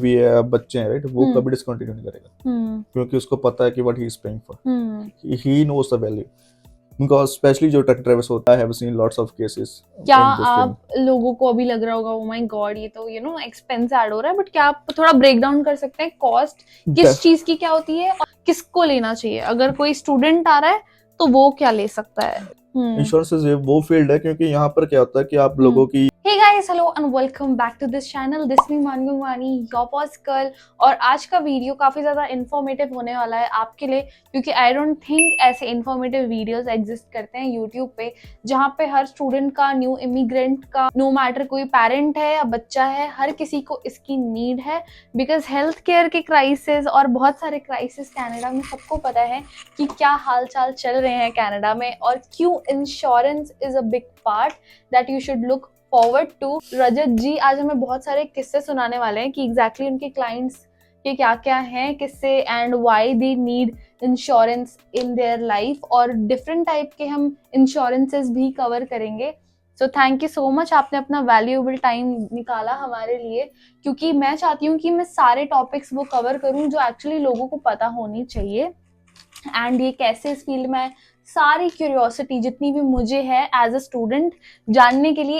भी है, बच्चे हैं राइट, वो हम्म कभी डिसकंटिन्यू नहीं करेगा हम्म क्योंकि उसको पता है कि what he is paying for, hmm he knows the value, because specially जो ट्रक ड्राइवर्स होता है, I have seen lots of cases क्या इन दिस फील्ड। आप लोगों को अभी लग रहा होगा ओ माय गॉड ये तो एक्सपेंस ऐड हो रहा है, बट क्या आप थोड़ा ब्रेक डाउन कर सकते हैं कॉस्ट किस चीज की क्या होती है और किसको लेना चाहिए? अगर कोई स्टूडेंट आ रहा है तो वो क्या ले सकता है? इंश्योरेंस वो फील्ड है क्योंकि यहाँ पर क्या होता है कि आप लोगों की Hey guys, hello and welcome back to this channel. This is मानवी गंगवानी, your boss girl. और आज का वीडियो काफी ज्यादा इन्फॉर्मेटिव होने वाला है आपके लिए, क्योंकि आई डोंट थिंक ऐसे इन्फॉर्मेटिव वीडियोस एग्जिस्ट करते हैं यूट्यूब पे जहाँ पे हर स्टूडेंट का, न्यू इमिग्रेंट का, नो मैटर कोई पेरेंट है या बच्चा है, हर किसी को इसकी नीड है। बिकॉज हेल्थ केयर के क्राइसिस और बहुत सारे क्राइसिस कनाडा में सबको पता है कि क्या हाल चाल चल रहे हैं कनाडा में, और क्यों insurance is a big part that you should look forward to. Rajat ji आज हमें बहुत सारे किस्से सुनाने वाले हैं कि एग्जैक्टली उनके क्लाइंट्स के क्या क्या हैं किस्से, and why they need insurance in their life, और डिफरेंट टाइप के हम इंश्योरेंसेस भी कवर करेंगे। So thank you so much, आपने अपना वैल्यूएबल टाइम निकाला हमारे लिए, क्योंकि मैं चाहती हूँ कि मैं सारे टॉपिक्स वो कवर करूँ जो एक्चुअली लोगों को पता होनी चाहिए। एंड ये कैसे इस फील्ड में, सारी क्यूरियोसिटी जितनी भी मुझे है एज अ स्टूडेंट जानने के लिए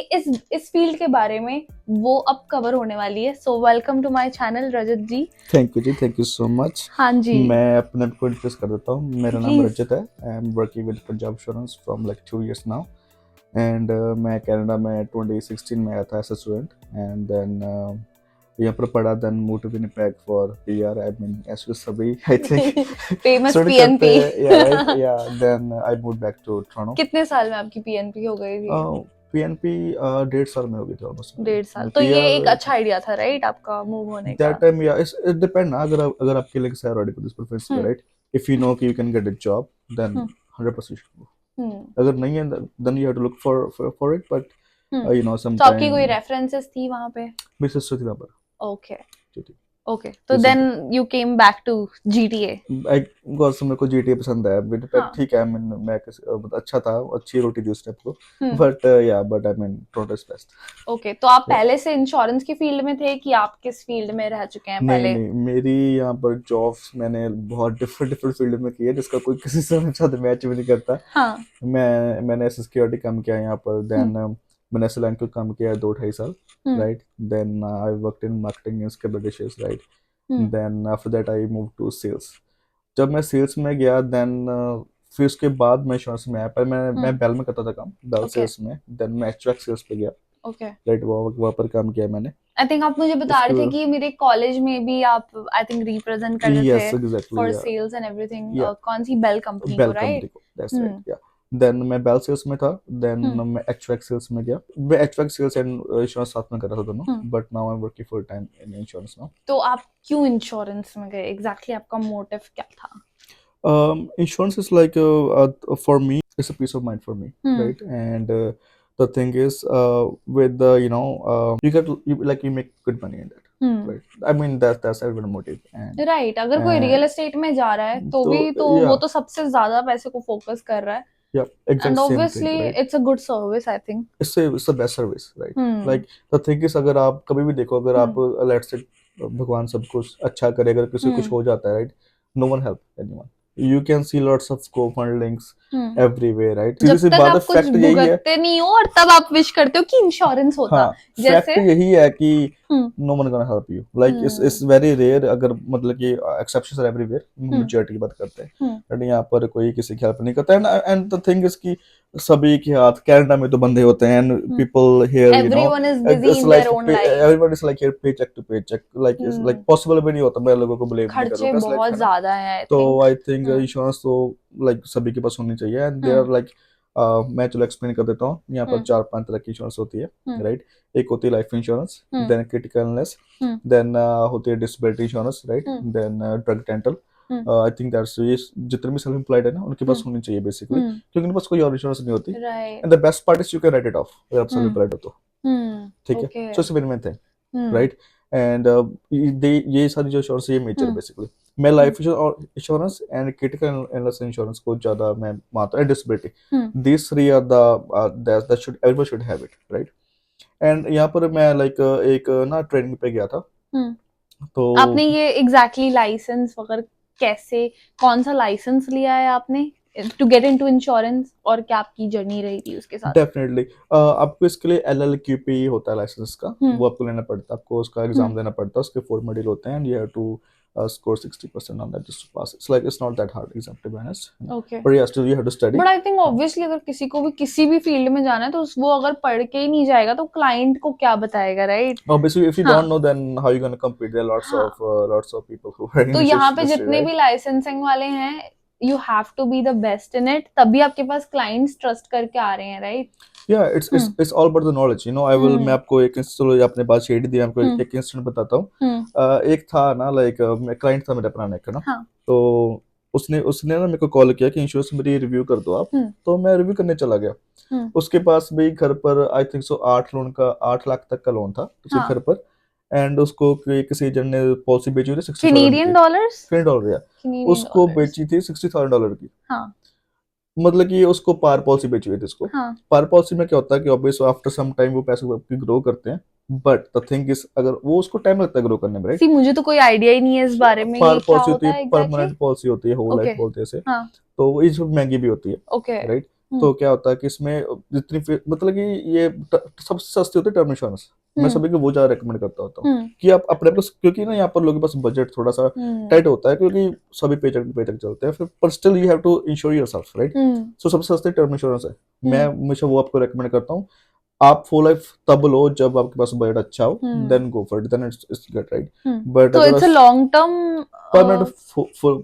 इस फील्ड के बारे में, वो अब कवर होने वाली है। So welcome to my channel Rajat ji. Thank you जी, थैंक यू सो मच। हाँ जी, मैं अपने आप को इंट्रोड्यूस कर देता हूँ। मेरा नाम प्लीज। रजत है। I am working with Punjab insurance from like 2 years now, and मैं कनाडा में 2016 में आया था as a student, and then यहाँ पर पढ़ा, then move to Winnipeg for PR. I mean as you सभी आई थिंक फेमस स्टडी करते पीएनपी। हैं, या राइट, या then I move back to Toronto. कितने साल में आपकी पीएनपी हो गई थी? पीएनपी 1.5 साल में हो गई थी ऑलमोस्ट। 1.5 साल तो ये एक पीआर अच्छा आइडिया था राइट आपका मूव होने का? दैट टाइम, या इट डिपेंड ना, अगर आपके लिए ऑलरेडी फॉर दिस प्रोफेशन पे hmm right, if you know कि you can get a job, then hmm 100% hmm अगर नहीं है, then you have to look for it, but you know तो आपकी समटाइम। कोई रेफरेंसेस थी वहां पे? मेरी सिस्टर थी वहाँ पर, ओके जी थी। ओके, तो तो then you came back to GTA. I because मेरे को जीटीए पसंद है, विनिपेग हाँ। ठीक है, मैं अच्छा था, अच्छी रोटी थी उस टाइप को, हम्म बट या but I mean Toronto is best. Okay, तो आप पहले से इंश्योरेंस की फील्ड में थे कि आप किस फील्ड में रह चुके हैं नहीं पहले? नहीं, मेरी यहाँ पर जॉब्स मैंने बहुत डिफरेंट डिफरेंट फील्ड में की है, जिसका कोई किसी से मेरे साथ मैच भी नहीं करता। हाँ। मैंने सिक्योरिटी काम किया यहाँ पर, देन मैंने सिलेंडर काम किया 2-2.5 साल, hmm right. Then I worked in marketing in scaber dishes, right. Hmm then after that I move to sales. जब मैं सेल्स में गया, देन फिर उसके बाद मैं इंश्योरेंस में आया। पर मैं बेल में करता था काम, बेल ओके सेल्स में, देन मैं एचवेक सेल्स पे गया, ओके। राइट। वहाँ पर काम किया मैंने। आई थिंक आप मुझे बता उसके रहे थे बाद कि मेरे कॉलेज में भी आप आई थिंक रिप्रेजेंट करते यस थे एग्जैक्टली, फॉर या सेल्स एंड एवरीथिंग, या कौन सी बेल कंपनी को, बेल कंपनी राइट? को, दैट्स राइट, हम्म या। देन मैं बेल सेल्स में था, देन हम्म मैं एचवेक सेल्स में गया। मैं एचवेक सेल्स एंड इंश्योरेंस साथ में कर रहा था दोनों, hmm but now I am working full time in insurance now. तो आप क्यों इंश्योरेंस में गए? एग्जैक्टली आपका मोटिव क्या था? Insurance is like for me, it's a peace of mind for me, hmm right? And the thing is, with the you make good money in that, hmm right? I mean that's everyone's motive, and right, अगर कोई uh, real estate में जा रहा है तो so भी तो वो yeah, तो सबसे ज्यादा पैसे को फोकस कर रहा है, yeah, and exact same thing, obviously right? It's a good service I think. It's the best service, right? Hmm Like the thing is, अगर आप कभी भी देखो, अगर आप हम्म let's say भगवान सब कुछ अच्छा करे, अगर किसी को कुछ हम्म हो जाता है, right? No one help anyone. You can see lots of co-fundings hmm everywhere, right? सीधी जब सी तक बात है, आप कुछ फैक्ट यही है। भुगतते नहीं हो और तब आप विश करते हो कि इंश्योरेंस होता। हाँ, जैसे फैक्ट यही है कि hmm no one gonna help you, like it's very rare, अगर मतलब कि exceptions are everywhere, hmm majority की बात करते हैं, हम्म बट यहाँ पर कोई किसी की हेल्प नहीं करता है। एंड द थिंग इज कि सभी के हाथ कनाडा में तो बंधे होते हैं, and hmm people here everyone is busy it's in their like own life. Everyone is like here pay check to pay check, like it's like hmm possible भी नहीं होता, मैं लोगों को ब्लेम नहीं खर्चे करूंगा, इट्स लाइक, बहुत है ना। ज्यादा है आई तो think. I think hmm insurance तो लाइक सभी के पास होनी चाहिए, and they hmm are like मैं चलो एक्सप्लेन कर देता हूँ। यहाँ पर हम्म 4-5 तरह की इंश्योरेंस होती है, हम्म राइट। एक होती है life insurance, hmm then critical illness, hmm then होती है disability insurance, right. Hmm then drug dental. Hmm I think that's ये जितने भी सेल्फ एम्प्लॉयड है ना, उनके पास होनी चाहिए बेसिकली, हम्म क्योंकि उनके पास कोई और इंश्योरेंस नहीं होती। Right. And the best part is you can write it of, अगर आप सेल्फ हम्म एम्प्लॉयड हो तो, ठीक है। Okay. So it's win win thing, hmm right. And ये सारी जो इंश्योरेंस है, ये मेजर है हम्म बेसिकली। मैं life insurance and critical illness insurance को ज्यादा मैं मानता हूँ, disability. Hmm These three are the that should everyone should have it, right? And यहाँ पर मैं लाइक एक ना ट्रेनिंग पे गया था, हम्म तो आपने ये एग्जैक्टली लाइसेंस वगैरह कैसे, कौन सा लाइसेंस लिया है आपने टू गेट इनटू इंश्योरेंस, और क्या आपकी जर्नी रही थी उसके साथ? डेफिनेटली आपको इसके लिए LLQP होता है लाइसेंस का, हम्म वो आपको लेना पड़ता है, आपको उसका एग्जाम देना पड़ता है, उसके 4 मॉड्यूल होते हैं and you have to score 60% on that just to pass. It's not that hard exam to be honest. Okay. But yeah, still you have to study. But I think obviously अगर किसी को भी किसी भी field में जाना है तो वो अगर पढ़ के ही नहीं जाएगा तो क्लाइंट को क्या बताएगा, राइट? Obviously, if you हाँ don't know, then how you gonna compete? There are हाँ। lots of people who are in तो this यहाँ पे industry, जितने right? भी लाइसेंसिंग वाले हैं, you have to be the best in it, तभी आपके पास क्लाइंट्स ट्रस्ट करके आ रहे हैं, right? Yeah, it's all about the knowledge. You know, I will मैं आपको एक चलो आपने बात छेड़ दी, आपको एक इंसिडेंट बताता हूँ। एक था ना, लाइक मैं क्लाइंट था मेरा पुराना एक ना, हाँ तो उसने उसने ना मेरे को कॉल किया कि इंश्योरेंस मेरी रिव्यू कर दो आप। तो मैं रिव्यू करने चला गया। उसके पास भी घर पर आई थिंक सो 8 लाख तक का लोन था उसके हाँ। घर पर, एंड उसको किसी एजेंट ने पॉलिसी बेची थी 60,000 कैनेडियन की। डॉलर्स? कैनेडियन डॉलर, या कैनेडियन उसको डॉलर्स। बेची थी $60,000 की। हाँ मतलब कि उसको पार पॉलिसी बेची हुई थी उसको। हाँ पार पॉलिसी में क्या होता है कि ऑब्वियस आफ्टर सम टाइम वो पैसे आपकी ग्रो करते हैं, बट द थिंग इज अगर वो उसको टाइम लगता है ग्रो करने में, राइट? सी मुझे तो कोई आइडिया ही नहीं है इस बारे में, पार ये क्या पॉलिसी होती होता है, है एग्जैक्टली? परमानेंट पॉलिसी होती है, होल लाइफ ओके। बोलते हैं इसे। हाँ तो वो इसमें महंगी भी होती है, ओके। राइट? तो क्या होता है कि इसमें जितनी मतलब कि ये सबसे सस्ती होती है टर्म इंश्योरेंस। मैं सभी को वो ज्यादा रेकमेंड करता होता हूँ कि आप अपने पास, क्योंकि ना यहाँ पर लोगों के पास बजट थोड़ा सा टाइट होता है, क्योंकि सभी पेचेक पेचेक चलते हैं फिर, पर still you have to insure yourself, right? So सबसे सस्ती टर्म इंश्योरेंस है। मैं हमेशा वो आपको रेकमेंड करता हूँ। आप फुल लाइफ तब लो जब आपके पास बजट अच्छा हो, then go for it, then it's good, right? But तो अगर it's a long term permanent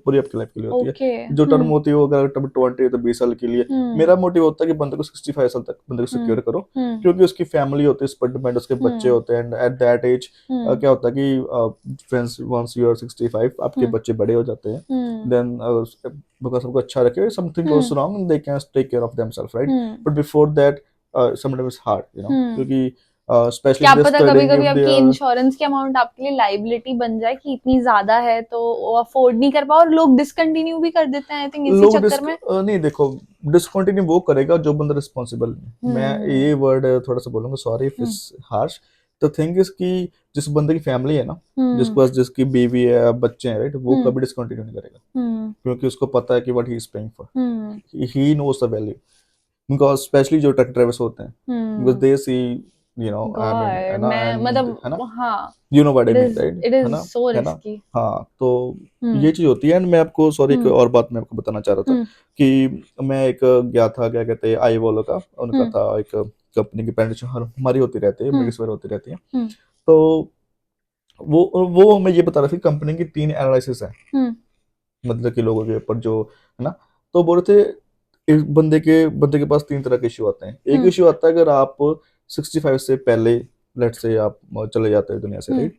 पूरी आपकी लाइफ के लिए होती है। ओके। जो टर्म होती है वो अगर टर्म 20 है तो 20 साल के लिए। मेरा मोटिव होता है कि बंदे को 65 साल तक बंदे को सिक्योर करो, क्योंकि उसकी फैमिली होती है, इस पर डिपेंड, उसके बच्चे होते हैं, एंड एट दैट एज क्या होता है कि फ्रेंड्स वंस यू आर 65 आपके बच्चे बड़े हो जाते हैं, देन बिकॉज सबको अच्छा रखे, something goes wrong they can take care of themselves, right? But before that sometimes it's hard, you know, क्योंकि स्पेशली क्या इफ दे पता कभी स्टडीइंग, कभी इफ दे आपकी आर इंश्योरेंस की अमाउंट आपके लिए लाइबिलिटी बन जाए कि इतनी ज्यादा है तो वो अफोर्ड नहीं कर पाओ, और लोग डिसकंटिन्यू भी कर देते हैं आई थिंक इसी लोग चक्कर में। नहीं, देखो, डिसकंटिन्यू वो करेगा जो बंदा रिस्पॉन्सिबल नहीं। मैं ये वर्ड थोड़ा सा बोलूंगा, sorry if it's harsh. The thing is कि जिस बंदे की फैमिली है ना, जिसके पास जिसकी बीवी है, बच्चे हैं, राइट, वो कभी डिसकंटिन्यू नहीं करेगा, क्योंकि उसको पता है कि what he is paying for, he knows the value. Because specially जो ट्रक ड्राइवर्स होते हैं, because they see, you know, I mean, है गॉड ना, मैं एंड मतलब है ना, हाँ, you know what I it mean, is right? It है इज ना, सो है ना? रिस्की। हाँ, तो ये चीज होती है। एंड मैं आपको सॉरी एक और बात मैं आपको बताना चाह रहा था कि मैं एक गया था, क्या कहते हैं, आई वॉलो का, उनका था एक कंपनी की प्रेजेंटेशन हमारी होती रहती है, मेरी सवेरे होती रहती है। तो वो हमें ये बता रहे थे कंपनी की 3 एनालिसिस है, मतलब कि लोगों के ऊपर जो है ना। तो बोल रहे थे इस बंदे के पास 3 तरह के इशू आते हैं। एक इशू आता है अगर आप 65 से पहले, लेट से आप चले जाते हैं दुनिया से, राइट?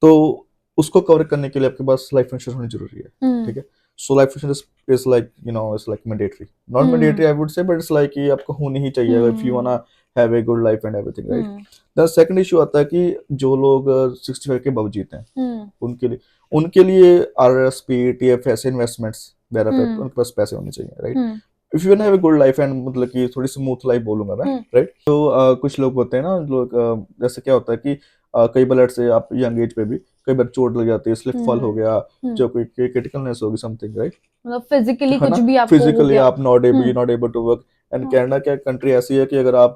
तो उसको कवर करने के लिए आपके पास लाइफ इंश्योरेंस होनी जरूरी है, ठीक है? So life insurance is like, you know, it's like mandatory, not mandatory I would say, but it's like कि आपको होनी ही चाहिए if you वांना have a good life and everything, right? The second issue आता है कि जो लोग 65 के above जीते हैं, उनके लिए RRSP, TF ऐसे इन्वेस्टमेंट्स वगैरह पे उनके पास पैसे होने चाहिए, right? If you have a good life and मतलब कि थोड़ी स्मूथ लाइफ बोलूंगा मैं, राइट? तो कुछ लोग होते हैं ना, लोग जैसे क्या होता है कि कई बार से आप यंग एज पे भी कई बार चोट लग जाती है, स्लिप फॉल हो गया, जो कोई क्रिटिकलनेस होगी, समथिंग, राइट? मतलब फिजिकली है कुछ ना, भी आपको हो फिजिकली गया। आप not able to work. And Canada क्या कंट्री ऐसी है कि अगर आप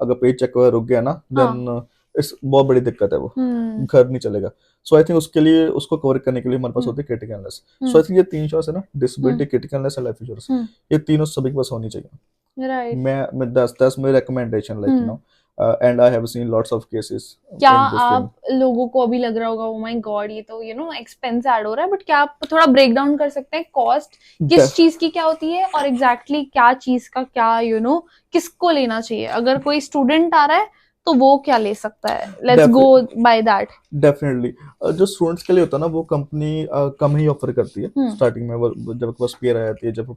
अगर पे चेक रुक गया ना, देन इस बहुत बड़ी दिक्कत है, वो घर नहीं चलेगा। सो आई थिंक उसके लिए, उसको कवर करने के लिए हमारे पास होती है critical illness. So I think ये 3 इंश्योरेंस है ना, डिसेबिलिटी, क्रिटिकल इलनेस और लाइफ इंश्योरेंस, ये तीनों सभी के पास होनी चाहिए, राइट? मैं that's my recommendation, like, you know, and I have seen lots of cases क्या इन दिस थिंग। आप लोगों को अभी लग रहा होगा ओ माय गॉड ये तो यू नो एक्सपेंस ऐड हो रहा है, बट क्या आप थोड़ा ब्रेक डाउन कर सकते हैं कॉस्ट किस चीज की क्या होती है और एग्जैक्टली क्या चीज का क्या यू नो किसको लेना चाहिए? अगर कोई स्टूडेंट आ रहा है तो वो क्या ले सकता है? Let's go by that. Definitely जो स्टूडेंट्स के लिए होता है ना, वो कंपनी कम ही ऑफर करती है स्टार्टिंग में, जब आपके पास पेयर आ जाती है, जब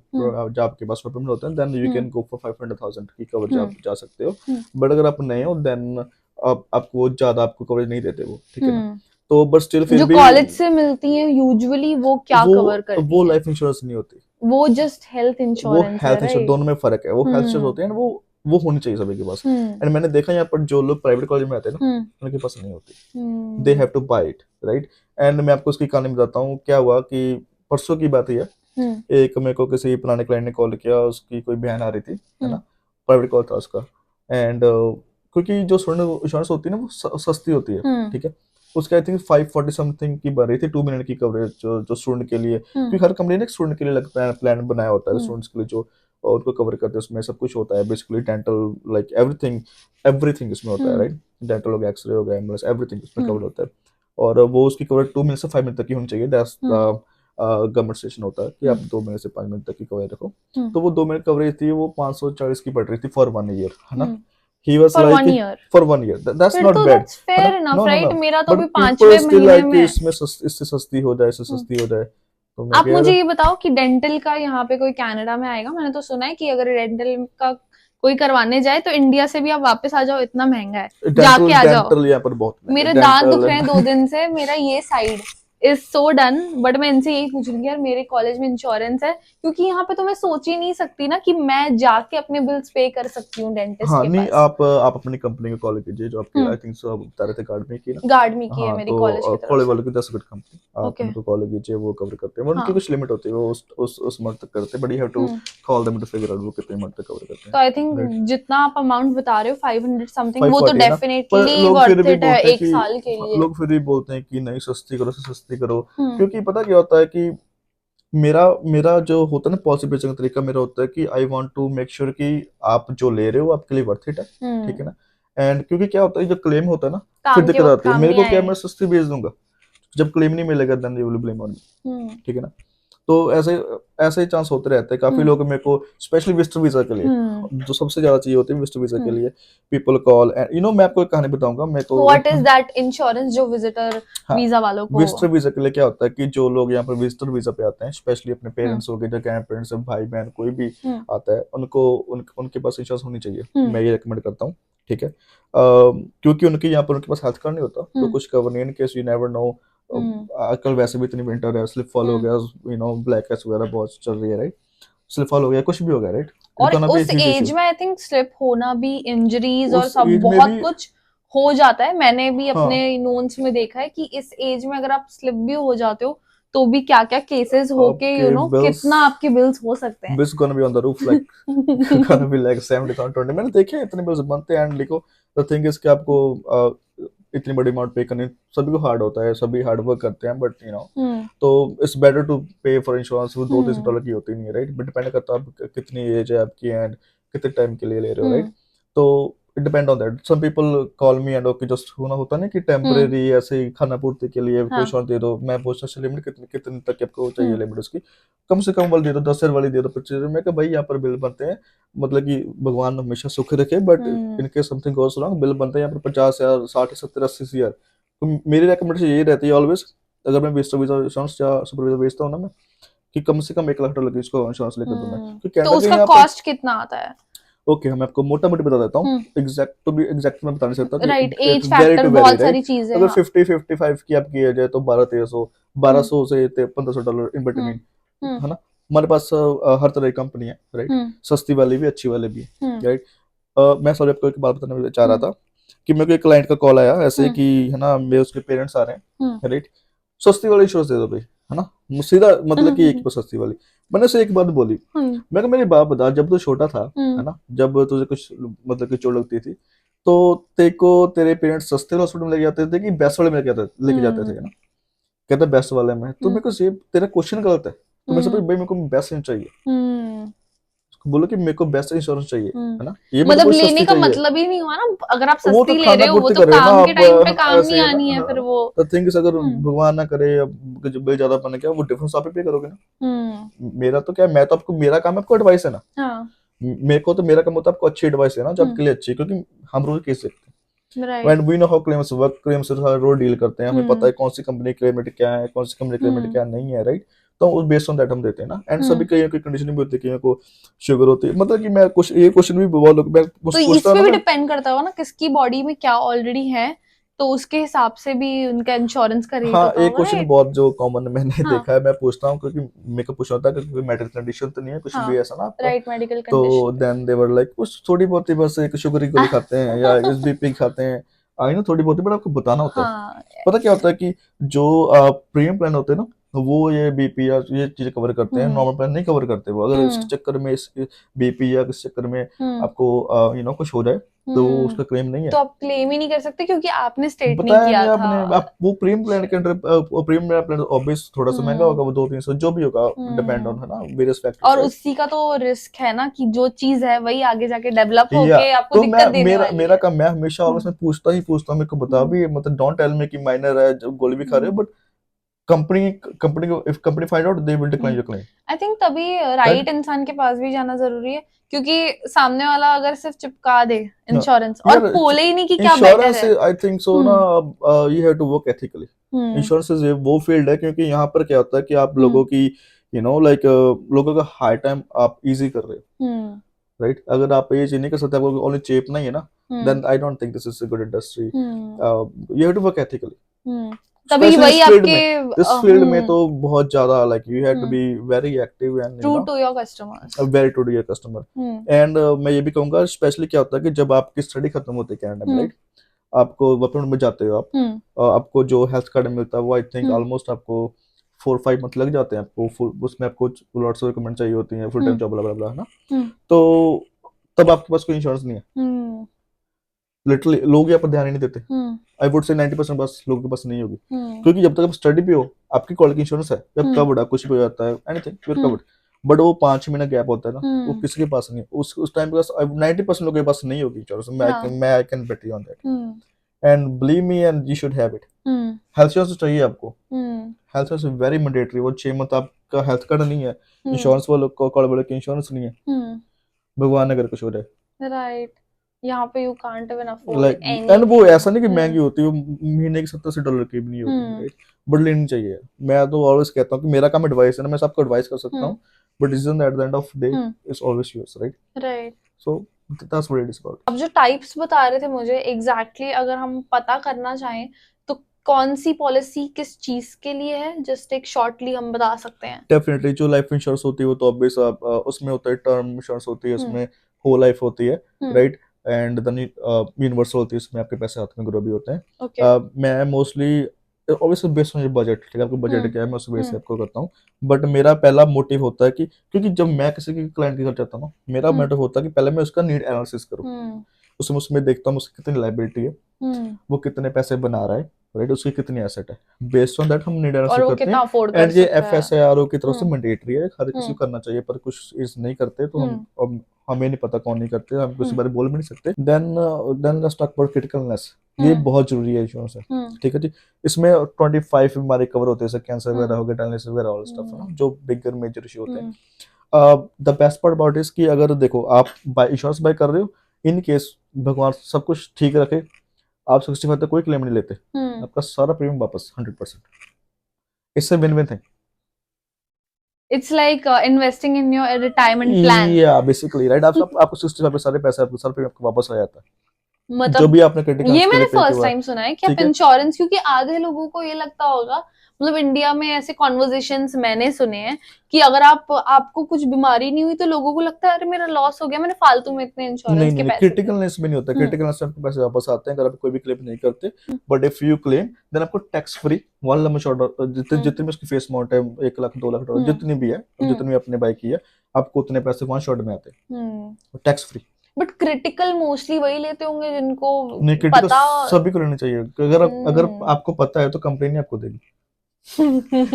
आपके पास पेमेंट होता है, then you can go for 500,000 की कवरेज आप जा सकते हो। बट अगर आप नए हो, देन आपको ज्यादा आपको कवरेज नहीं देते वो, ठीक है ना? तो बट स्टिल फिर जो भी कॉलेज से मिलती हैं यूजुअली वो क्या कवर करती वो हैं? लाइफ इंश्योरेंस नहीं होती, वो जस्ट हेल्थ वो इंश्योरेंस है, हेल्थ इंश्योरेंस, राइट? दोनों में फर्क है। वो हेल्थ इंश्योरेंस होती है, वो वो होनी चाहिए सभी के पास। एंड मैंने देखा यहाँ पर जो लोग प्राइवेट कॉलेज में आते हैं ना, उनके पास नहीं होती, they have to buy it, right. And मैं आपको उसकी कहानी बताता हूँ। क्या हुआ कि परसों की बात ही है, एक मेरे को किसी पुराने क्लाइंट ने कॉल किया, उसकी कोई बहन आ रही थी, है ना, प्राइवेट कॉल था उसका। एंड क्योंकि जो स्टूडेंट इंश्योरेंस होती है ना वो सस्ती होती है, ठीक है। उसके आई थिंक 540 समथिंग की भर रही थी 2 मिनट की कवरेज जो स्टूडेंट के लिए, क्योंकि हर कंपनी ने एक स्टूडेंट के लिए अलग प्लान बनाया होता है स्टूडेंट्स के लिए, जो और उनको कवर करते हैं। उसमें सब कुछ होता है basically, dental like everything, everything इसमें होता है, राइट। डेंटल हो गया, एक्सरे हो गया, एम्बुलेंस, एवरीथिंग इसमें कवर होता है। और वो उसकी कवरेज 2 मिनट से 5 मिनट तक की होनी चाहिए, दैट्स गवर्नमेंट स्टेशन होता है कि आप 2 मिनट से 5 मिनट तक की कवरेज रखो। तो वो 2 मिनट कवरेज थी, वो 540 की पड़ रही थी फॉर 1 ईयर, है ना। He was For like 1 year. for 1 year. That's फिर not तो bad, that's fair enough, no, no, right? no. मेरा तो But अभी people 5वें still महीने like कि में। इसमें इससे सस्ती हो जाए, इससे सस्ती हो जाए। तो मैं आप कह मुझे रहा ये बताओ कि डेंटल का यहाँ पे कोई कनाडा में आएगा? मैंने तो सुना है कि अगर डेंटल का कोई करवाने जाए तो इंडिया से भी आप वापस आ जाओ, इतना महंगा है, जाके आ जाओ। डेंटल यहाँ पर बहुत महंगा मेरे है, दांत दुख डेंटल रहे हैं 2 दिन से, मेरा ये side is so done. But मैं इनसे यही पूछ रही हूँ यार, मेरे कॉलेज में इंश्योरेंस है? क्योंकि यहाँ पे तो मैं सोच ही नहीं सकती ना कि मैं जाके अपने बिल्स पे कर सकती हूँ डेंटिस्ट हाँ के नहीं, पास। आप अपनी कंपनी को कॉल कीजिए, जो आपकी आई थिंक सो आप बता रहे थे गार्ड में की ना। गार्ड में की है हाँ मेरी तो कॉलेज की तरफ कॉलेज से। वालों की 10 गुड कंपनी, आप ओके। उनको कॉल कीजिए, वो कवर करते हैं। उनकी हाँ। कुछ लिमिट होती है, वो उस मंथ तक करते हैं, but you have to call them to figure out वो कितने मंथ तक कवर करते तो हैं, आई थिंक राइट। जितना आप अमाउंट बता रहे हो 500 समथिंग, वो तो 540 है ना, पर डेफिनेटली लोग फिर वर्थ भी इट है बोलते हैं 1 साल के कि लिए। लोग फिर भी बोलते हैं कि नहीं सस्ती करो, सस्ती करो। हम्म। क्योंकि पता क्या होता है कि मेरा मेरा जो होता है ना पॉलिसी बेचने का तरीका, मेरा होता है कि I want to make sure कि आप जो ले रहे हो आपके लिए वर्थ इट है, ठीक है ना। एंड क्योंकि क्या होता है, जो क्लेम होता है ना, फिर काम के दिक्कत वक्त आती है। काम मेरे नहीं को क्या, आए। मैं सस्ती बेच दूंगा, जब क्लेम नहीं मिलेगा then you will blame on me, ठीक है ना। तो ऐसे ऐसे ही चांस होते रहते हैं। काफी लोग मेरे को स्पेशली विजिटर वीजा के लिए, जो सबसे ज्यादा चाहिए होती है विजिटर वीजा के लिए, पीपल कॉल एंड मैं आपको एक कहानी बताऊंगा। मैं तो व्हाट इज दैट इंश्योरेंस जो विजिटर हाँ, वीजा वालों को? विजिटर वीजा के लिए क्या होता है कि जो लोग यहाँ पर विजिटर वीजा पे आते हैं, स्पेशली अपने पेरेंट्स हो गए, या ग्रैंड पेरेंट्स, भाई बहन कोई भी आता है, उनको उनके पास इंश्योरेंस होनी चाहिए। मैं ये रिकमेंड करता हूँ, ठीक है। क्योंकि उनके यहाँ पर उनके पास हेल्थ कार्ड नहीं होता, तो कुछ कवर नहीं, in case you never no. आजकल वैसे भी इतनी विंटर है, स्लिप फॉल हो गया, ब्लैक हेड्स वगैरह बहुत चल रही है, राइट। स्लिप फॉल हो गया, कुछ भी हो गया, राइट। और उस एज में आई थिंक स्लिप होना भी, इंजरीज और उस सब एज में बहुत भी कुछ हो जाता है। मैंने भी हाँ, अपने नोन्स में देखा है कि इस एज में अगर आप स्लिप भी हो जाते हो तो भी क्या क्या केसेस होके आपके बिल्स कितना आपके बिल्स हो सकते हैं। Bills gonna be on the roof, like gonna be like 70,000 20। मैंने देखे हैं इतने बिल्स बनते हैं। एंड देखो द थिंग इज कि आपको इतनी बड़ी अमाउंट पे करनी सभी को हार्ड होता है, सभी हार्ड वर्क करते हैं, बट तो इट्स बेटर टू पे फॉर इंश्योरेंस। वो $200-300 की होती नहीं है, राइट। बट डिपेंड करता है आप कितनी एज है आपकी एंड कितने टाइम के लिए ले रहे हो, राइट। तो it depend on that. Some people call me and okay just होता नहीं कि टेम्परेरी ऐसे ही खाना पूर्ति के लिए कोई इंश्योरेंस दे दो। मैं पूछता अच्छा लिमिट कितनी कितने तक आपको चाहिए, लिमिट उसकी कम से कम वाली दे दो, 10,000 वाली दे दो, 25,000। मैं कहा भाई यहाँ पर बिल बनते हैं, मतलब कि भगवान हमेशा सुख रखे, बट इनके समथिंग गोस रॉन्ग, बिल बनते हैं यहाँ पर 50,000, 60, 70, 80,000। तो मेरी रिकमेंडेशन यही रहती है ऑलवेज, अगर मैं विजिटर वीजा इंश्योरेंस या सुपर वीजा बेचता हूँ ना मैं, कि कम से कम $1,00,000 इसको इंश्योरेंस लेकर दूं मैं, क्योंकि तो कनाडा के उसका यहाँ पर कॉस्ट कितना आता है? ओके मैं आपको मोटा मोटी बता देता हूँ। एग्जैक्ट तो भी एग्जैक्ट मैं बता नहीं सकता, right, it as very factor to very, बहुत सारी राइट। चीजें। अगर हाँ। 50-55 की आपकी एज है तो 1200 से $1,500 इन बिटवीन, है ना। हमारे पास हर तरह की कंपनी है, राइट। सस्ती वाली भी, अच्छी वाली भी, राइट। मैं सॉरी आपको एक बात बताना चाह रहा था कि मेरे को एक क्लाइंट का कॉल आया ऐसे कि, है ना, मेरे उसके पेरेंट्स आ रहे हैं, राइट। सस्ती वाली इंश्योरेंस दे दो भाई, है ना, सीधा मतलब कि एक सस्ती वाली। मैंने उसे एक बात बोली, मैं कहा मेरी बात बता, जब तू छोटा था, है ना, जब तुझे कुछ मतलब कि चोट लगती थी, तो तेरे को तेरे पेरेंट्स सस्ते वाले हॉस्पिटल में लेके जाते थे कि बेस्ट वाले में लेके जाते थे, है ना। कहता बेस्ट वाले में। तो मेरे को ये तेरा क्वेश्चन गलत है। तो मैं भाई मेरे को बेस्ट चाहिए, बोलो कि मेरे को बेस्ट इंश्योरेंस चाहिए, है ना, ये मतलब कोई लेने सस्ती का चाहिए। मतलब ही नहीं हुआ ना, अगर आप वो तो सस्ती ले खाना रहे हो वो पूर्ति तो कर रहे हो ना काम के टाइम पे आप, काम ऐसे नहीं है ना। आनी है फिर वो। द थिंग इज अगर भगवान ना करे अब जो बिल ज्यादा बन गया, वो डिफरेंस आप ही पे करोगे ना। मेरा तो क्या है, मैं तो आपको, मेरा काम है आपको एडवाइस है ना। हाँ। मेरे को तो मेरा काम होता है आपको अच्छी एडवाइस है ना, जो आपके लिए अच्छी है, क्योंकि हम रोज केस देखते हैं। When we know how claims work, claims से रोज डील करते हैं, हमें पता है कौन सी कंपनी क्लेम रेट क्या है, कौन सी कंपनी क्लेम रेट क्या नहीं है, राइट। तो उस बेस्ड ऑन दैट हम देते हैं ना। एंड सभी कईयों की कंडीशन भी होती है, कईयों को शुगर होती है, मतलब कि मैं कुछ ये क्वेश्चन भी बहुत लोग मैं तो पूछता इस हूँ पे ना भी मैं। डिपेंड करता होगा ना किसकी बॉडी में क्या ऑलरेडी है, तो उसके हिसाब से भी उनका इंश्योरेंस का रेट हाँ, होता एक होगा, क्वेश्चन राइट? बहुत जो कॉमन मैंने हाँ देखा है, मैं पूछता हूँ क्योंकि मेरे को पूछना होता है कि कोई मेडिकल कंडीशन तो नहीं है, कुछ हाँ, भी ऐसा ना आपका, राइट, मेडिकल तो condition. Then they were like कुछ थोड़ी बहुत ही बस एक शुगर की गोली खाते हैं या इस बीपी खाते हैं, आई नो थोड़ी बहुत ही, बट आपको बताना होता है। हाँ, पता क्या होता है कि जो प्रीमियम प्लान होते हैं ना, वो ये बीपी या ये चीजें कवर करते हैं, हम्म नॉर्मल प्लान नहीं कवर करते। वो अगर इस हम्म चक्कर में इस बीपी या किस चक्कर में हम्म आपको कुछ हो जाए तो हम्म उसका क्लेम नहीं है। तो आप क्लेम ही नहीं कर सकते क्योंकि आपने स्टेट नहीं बताया किया नहीं था। आपने, आप वो प्रीमियम प्लान के अंदर प्रीमियम प्लान ऑब्वियस थोड़ा सा महंगा हम्म होगा, वो 200-300 जो भी होगा, डिपेंड ऑन हम्म है ना वेरियस और फैक्टर्स, राइट। उसी का तो रिस्क है ना कि जो चीज है वही आगे जाके डेवलप या होके आपको तो मैं दिक्कत देने मेरा वाली मेरा है। काम, मैं हमेशा ऑलवेज हम्म मैं पूछता हूँ, मेरे को बता हम्म भी, मतलब डोंट टेल मी कि माइनर है जो गोली भी खा रहे हो, हम्म बट कंपनी को if company find out they will decline your claim, I think तभी राइट। राइट इंसान के पास भी जाना जरूरी है, क्योंकि सामने वाला अगर सिर्फ चिपका दे हाँ, इंश्योरेंस और यार बोले ही नहीं कि क्या बेटर इंश्योरेंस है। आई थिंक सो ना, hmm you have to work ethically. Hmm insurance is वो फील्ड है, क्योंकि यहाँ पर क्या होता है कि आप हम्म लोगों की लाइक लोगों का हार्ड टाइम आप इजी कर रहे हो, हम्म राइट। अगर आप ये चीज नहीं कर सकते, आपको ओनली चेपना ही है ना, hmm then I don't think this is a good industry. Hmm you have to work ethically, hmm तभी स्पेशली वही आपके इस फील्ड में तो बहुत ज्यादा, like you have to be very active and true to your customers. Very to your customer. Hmm and मैं ये भी कहूंगा, स्पेशली क्या होता है कि जब आपकी स्टडी खत्म होती है कनाडा में, हम्म राइट, आपको वर्क में जाते हो आप, हम्म आपको जो हेल्थ कार्ड मिलता है वो आई थिंक हम्म ऑलमोस्ट आपको 4-5 मंथ लग जाते हैं आपको फुल, उसमें आपको लॉट्स ऑफ रिकमेंड चाहिए होती है, फुल टाइम हम्म जॉब बला बला है ना, हम्म तो तब आपके पास कोई इंश्योरेंस नहीं है, हम्म लिटरली लोग यहाँ पर ध्यान ही नहीं देते। हम्म आई वुड से 90% बस लोगों के पास नहीं होगी, हम्म क्योंकि जब तक आप स्टडी पे हो, आपकी कॉलेज की इंश्योरेंस है, जब हम्म कवर्ड है, कुछ भी हो जाता है, anything you are hmm covered. But वो 5 महीना गैप होता है ना, वो हम्म किसी के पास नहीं है, उस टाइम पे 90% लोगों के पास नहीं होगी इंश्योरेंस। हाँ I can bet you on that, hmm and believe me, and you should have it. Hmm health insurance चाहिए आपको, हम्म हेल्थ इंश्योरेंस वेरी मैंडेटरी। वो 6 मंथ आपका हेल्थ कार्ड नहीं है, हम्म इंश्योरेंस वालों को कॉल वालों की इंश्योरेंस नहीं है, हम्म भगवान अगर कुछ हो जाए, राइट, यहाँ पे you can't even afford like, and वो एनीथिंग। ऐसा नहीं कि महंगी होती है, वो महीने की $70-80 की भी नहीं होती, हम्म राइट। बट लेनी चाहिए। मैं तो ऑलवेज कहता हूँ कि मेरा काम एडवाइस है ना, मैं सबको एडवाइस कर सकता हम्म हूँ, but decision at the end of day hmm is always yours, right. Right. So that's what it is about. अब जो टाइप्स बता रहे थे मुझे एग्जैक्टली अगर हम पता करना चाहें तो कौन सी पॉलिसी किस चीज के लिए है, जस्ट एक शॉर्टली हम बता सकते हैं। डेफिनेटली जो लाइफ इंश्योरेंस होती है वो तो ऑब्वियस आप उसमें होता है, टर्म इंश्योरेंस होती है, हम्म उसमें होल लाइफ होती है, हम्म राइट। एंड देन यूनिवर्सल होती है, उसमें आपके पैसे हाथ में ग्रो भी होते हैं। ओके। मैं mostly obviously based on your budget, ठीक है, आपको बजट हम्म क्या है मैं उस बेस से हम्म आपको करता हूँ। बट मेरा पहला मोटिव होता है कि, क्योंकि जब मैं किसी के क्लाइंट के घर जाता हूँ ना, मेरा हम्म मोटिव होता है कि पहले मैं उसका नीड एनालिसिस करूँ, हम्म उसमें देखता हूँ उसकी कितनी लाइबिलिटी है, हम्म वो कितने पैसे बना रहा है, राइट, उसकी कितनी एसेट है, बेस्ड ऑन दैट हम नीड और एनालिसिस वो करते कितना हैं। अफोर्ड कर एंड ये सकता एफ है। एस आई आर ओ की तरफ से हम्म मैंडेटरी है, हर किसी हम्म को करना चाहिए, पर कुछ इस नहीं करते, तो हम्म हमें नहीं पता कौन नहीं करते, हम किसी हम्म बारे बोल भी नहीं सकते। Then let's talk about criticalness. ये हम्म बहुत जरूरी है इंश्योरेंस है, हम्म ठीक है जी। इसमें 25 बीमारी कवर होते हैं, जैसे कैंसर वगैरह हम्म हो गया, डायलिसिस वगैरह, ऑल स्टफ है ना, हम्म जो बिगर मेजर इशू होते हम्म हैं। The best part about is कि अगर देखो आप बाय इंश्योरेंस बाय कर रहे हो, इन केस भगवान सब कुछ ठीक रखे, आप 65 तक कोई क्लेम नहीं लेते, हम्म आपका सारा प्रीमियम वापस 100%। इससे win win thing. It's like investing in your retirement plan. या बेसिकली राइट, आपको 65 पे सारे पैसे, आपको सारा प्रीमियम आपको वापस आ जाता है, जो मतलब भी आपने क्रिटिकल ये के मैंने लिए पे फर्स्ट किया। टाइम सुना है कि आप ठीक है, इंश्योरेंस, क्योंकि आधे लोगों को ये लगता होगा, मतलब इंडिया में ऐसे कॉन्वर्जेशंस मैंने सुने हैं कि अगर आपको कुछ बीमारी नहीं हुई तो लोगों को लगता है अरे मेरा लॉस हो गया, मैंने फालतू में इतने नहीं इंश्योरेंस के नहीं नहीं, पैसे दिए। क्रिटिकलनेस में नहीं होता, हम्म क्रिटिकलनेस से आपको पैसे वापस आते हैं अगर आप कोई भी क्लेम नहीं करते। Hmm but if you claim, then आपको tax free one lump short, जितने हम्म जितनी भी उसकी फेस अमाउंट है, 1 लाख 2 लाख डॉलर हम्म जितनी भी है, हम्म जितनी भी आपने बाई की है, आपको उतने पैसे वहां शॉर्ट में आते हम्म हैं, tax free. But critical mostly वही लेते होंगे जिनको नहीं, क्रिटिकल पता। सभी को लेना चाहिए, अगर हम्म आपको पता है तो कंपनी आपको देगी,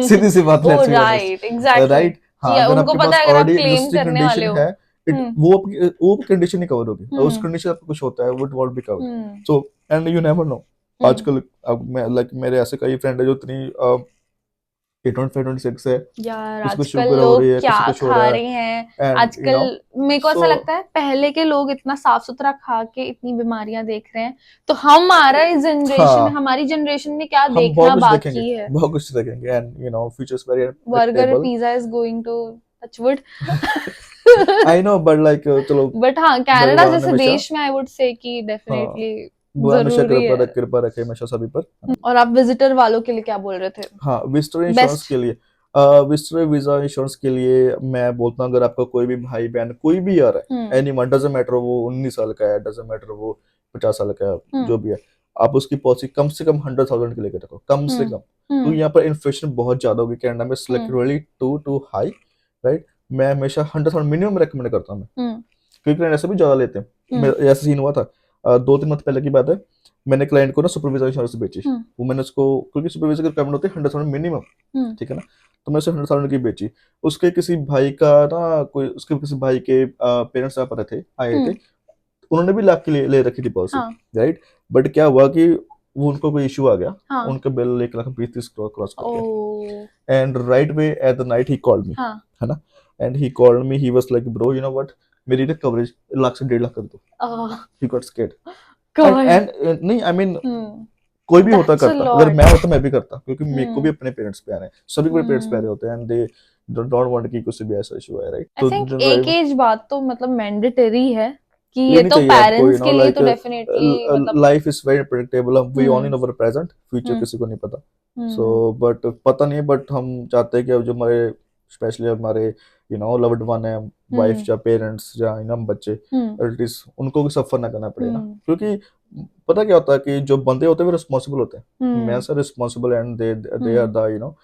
सीधी सी बात, oh let's be honest, right exactly, right. हाँ, कि अगर उनको आपके पता पास है अगर आप ऑलरेडी क्लेम एग्जिस्टिंग करने वाले कंडीशन हो। है, हम्म वो कंडीशन नहीं कवर होगी, उस हम्म कंडीशन आपको कुछ होता है, वो won't be covered. Hmm so and you never know. Hmm आजकल अब मैं लाइक मेरे ऐसे कई फ्रेंड है जो इतनी 825-26 है, यार किसी को आजकल शुगर हो लोग रही है, क्या किसी को कुछ हो खा रहा रहे हैं। है, एंड आजकल मेरे को सो ऐसा लगता है पहले के लोग इतना साफ सुथरा खा के इतनी बीमारियां देख रहे हैं, तो हमारा जनरेशन, हाँ, हमारी जनरेशन ने क्या हम बहुत देखना कुछ देखेंगे, बाकी है। बहुत कुछ देखेंगे, and future is very burger unpredictable. Pizza is going to touchwood. I know, but like चलो, बट हाँ, कनाडा भगवान जैसे हमेशा, देश में आई वुड से कि हाँ, डेफिनेटली वो हमेशा जरूरी है। कृपा रखे हमेशा सभी पर, है ना? और आप विजिटर वालों के लिए क्या बोल रहे थे? हाँ, विजिटर इंश्योरेंस बेस्ट। के लिए, विजिटर वीजा इंश्योरेंस के लिए मैं बोलता हूँ, अगर आपका कोई भी भाई बहन कोई भी आ रहा है, एनीवन, डजंट मैटर वो 19 साल का है, डजंट मैटर वो 50 साल का है, जो भी है, आप उसकी पॉलिसी कम से कम 100,000 के लेकर रखो, कम से कम, क्योंकि यहाँ पर इन्फ्लेशन बहुत ज्यादा होगी कनाडा में, रियली टू हाई, राइट? मैं हमेशा 100,000 मिनिमम रेकमेंड करता हूँ मैं, क्योंकि क्लाइंट ऐसे भी ज्यादा लेते हैं। ऐसा सीन हुआ था 2-3 मंथ पहले की बात है, मैंने क्लाइंट को ना सुपरवाइजर इंश्योरेंस बेची, वो मैंने उसको, क्योंकि सुपरवाइजर की रिक्वायरमेंट होती है 100,000 मिनिमम, ठीक है ना, तो मैं उसे 100,000 की बेची। उसके किसी भाई का ना, कोई उसके किसी भाई के पेरेंट्स यहाँ पर थे, आए थे, उन्होंने भी लाख की ले रखी थी पॉलिसी, राइट? बट क्या हुआ कि वो उनको कोई इशू आ गया, उनका बिल 1,20,30 क्रॉस कर गया, and right way at the night he called me, है ना, and he called me, he was like bro, you know what, मेरी ना कवरेज 1,00,000 से 1.5 लाख कर दो। ही गॉट स्कैर्ड, एंड नहीं, आई मीन कोई भी होता करता, अगर मैं होता मैं भी करता, क्योंकि मेरे को भी अपने पेरेंट्स पे आ रहे हैं, सभी को पेरेंट्स पे आ रहे होते हैं, एंड दे डोंट वांट कि कुछ भी ऐसा इशू आए, राइट? आई थिंक एक एज बाद तो मतलब मैंडेटरी है कि ये लेनी तो चाहिए आपको, पेरेंट्स नो के लिए लाइक, तो डेफिनेटली मतलब life is very predictable, we only know our present, future किसी को नहीं पता, सो बट पता नहीं, बट हम चाहते हैं कि अब जो हमारे, स्पेशली हमारे लव्ड वन है, वाइफ या पेरेंट्स या बच्चे, एटलीस्ट उनको भी सफर ना करना पड़े ना, क्योंकि पता क्या होता है कि जो बंदे होते हैं वो रिस्पॉन्सिबल होते हैं, मैं sir responsible, and they are the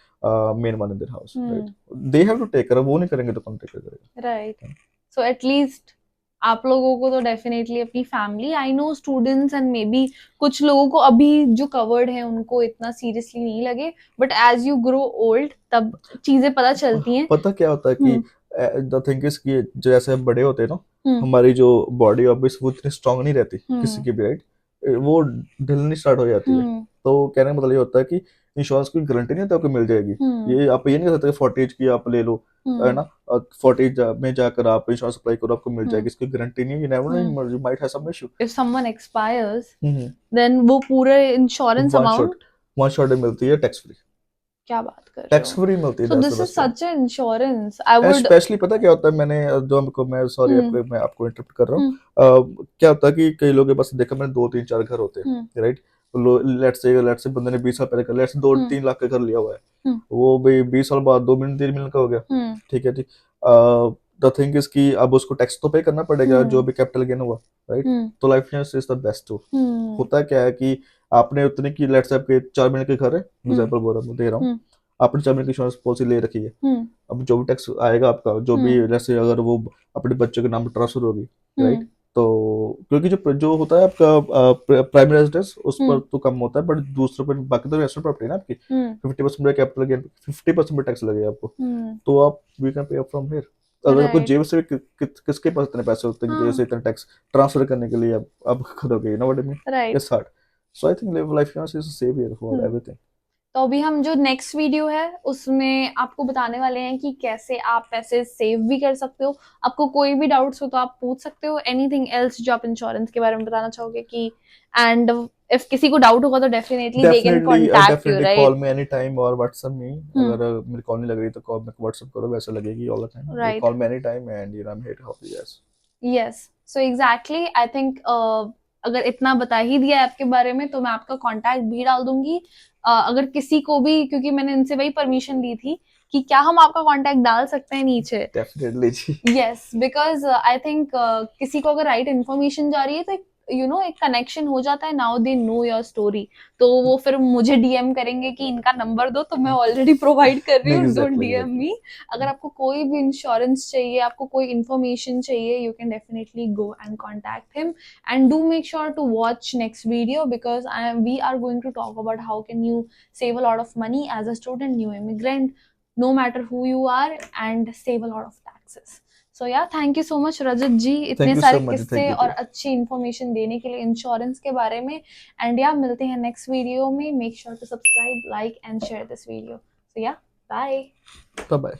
main one in their house, right? They have to take care, वो नहीं करेंगे तो कौन टेक केयर करेगा, राइट? सो एटलीस्ट आप लोगों को तो डेफिनेटली अपनी family, I know students and maybe कुछ लोगों को अभी जो कवर्ड है उनको इतना सीरियसली नहीं लगे, but as you grow old तब चीजें पता चलती हैं। पता क्या होता है कि द थिंग इज कि जैसे हम बड़े होते हैं ना, हमारी जो बॉडी ऑब्वियस वो इतनी स्ट्रांग नहीं रहती किसी की भी, राइट? वो ढलनी स्टार्ट हो जाती है, तो कहने का मतलब ये होता है कि इंश्योरेंस की गारंटी नहीं होती आपको मिल जाएगी, ये आप ये नहीं कह सकते 40 एज की आप ले लो, है ना, 40 एज में जाकर आप इंश्योरेंस अप्लाई करो आपको मिल जाएगी, इसकी गारंटी नहीं है, you never know, you might have some issue. If someone expires then वो पूरे इंश्योरेंस अमाउंट वन शॉट मिलती है टैक्स फ्री, क्या बात कर रहे टैक्स हो? फ्री मिलती है, so this is such a insurance I would. Specially पता क्या होता है, मैंने जो हमको, मैं सॉरी आपको, मैं आपको इंटरप्ट कर रहा हूँ, क्या होता है कि कई लोगों के पास देखा मैंने 2-3-4 घर होते हैं, राइट? लेट्स से बंदे ने 20 साल पहले कर, लेट्स 2-3 लाख का घर लिया हुआ है, वो भाई 20 साल बाद 2 मिलियन 3 मिलियन का हो गया, ठीक है, ठीक। द थिंग इज कि अब उसको टैक्स तो पे करना पड़ेगा जो भी कैपिटल गेन हुआ, राइट? तो life insurance is the best to. होता क्या है कि आपने उतने की, लेट्स से आपके 4 महीने के घर है, एग्जांपल बोल रहा हूँ, दे रहा हूँ, आपने 4 महीने की इंश्योरेंस पॉलिसी ले रखी है, अब जो भी टैक्स आएगा आपका, जो भी जैसे अगर वो अपने बच्चों के नाम पर ट्रांसफर होगी, राइट? तो क्योंकि जो जो होता है आपका प्राइमरी रेजिडेंस उस पर तो कम होता है, बट दूसरे पर बाकी तो इन्वेस्टमेंट प्रॉपर्टी है ना आपकी, 50% कैपिटल गेन, 50% टैक्स लगेगा आपको, तो आप we can pay up from here. अगर आपको जेब से किसके पास इतने पैसे होते हैं कि जैसे इतना टैक्स ट्रांसफर करने के लिए आप करोगे, you know what I mean, it's hard, so I think life insurance is a saviour for everything. तो अभी हम जो नेक्स्ट वीडियो है उसमें आपको बताने वाले हैं कि कैसे आप पैसे सेव भी कर सकते हो। आपको कोई भी डाउट्स हो तो आप पूछ सकते हो, एनीथिंग एल्स जो आप इंश्योरेंस के बारे में बताना चाहोगे कि, एंड इफ किसी को डाउट होगा तो definitely they can contact you, right? Call me any time और व्हाट्सएप मी, अगर मेरी कॉल नहीं लग रही तो कॉल में व्हाट्सएप करो, वैसे लगेगी all the time, right? Call me any time and you know I am here to help you guys. Yes, so exactly I think अगर इतना बता ही दिया है आपके बारे में तो मैं आपका कांटेक्ट भी डाल दूंगी। अगर किसी को भी, क्योंकि मैंने इनसे वही परमिशन ली थी कि क्या हम आपका कांटेक्ट डाल सकते हैं नीचे। डेफिनेटली जी। यस, बिकॉज आई थिंक किसी को अगर राइट इन्फॉर्मेशन जा रही है तो एक कनेक्शन हो जाता है, now they know your story, तो वो फिर मुझे डीएम करेंगे कि इनका नंबर दो, तो मैं ऑलरेडी प्रोवाइड कर रही हूँ, डोंट डीएम मी। अगर आपको कोई भी इंश्योरेंस चाहिए, आपको कोई इन्फॉर्मेशन चाहिए, you can definitely go and contact him, and do make sure to watch next video because we are going to talk about how can you save a lot of money as a student, new immigrant, no matter who you are, and save a lot of taxes. So yeah, thank you so much रजत जी, इतने सारे किस्से और अच्छी information देने के लिए insurance के बारे में। एंड या मिलते हैं नेक्स्ट वीडियो में। Make sure to subscribe, like and share this video. So yeah, bye bye.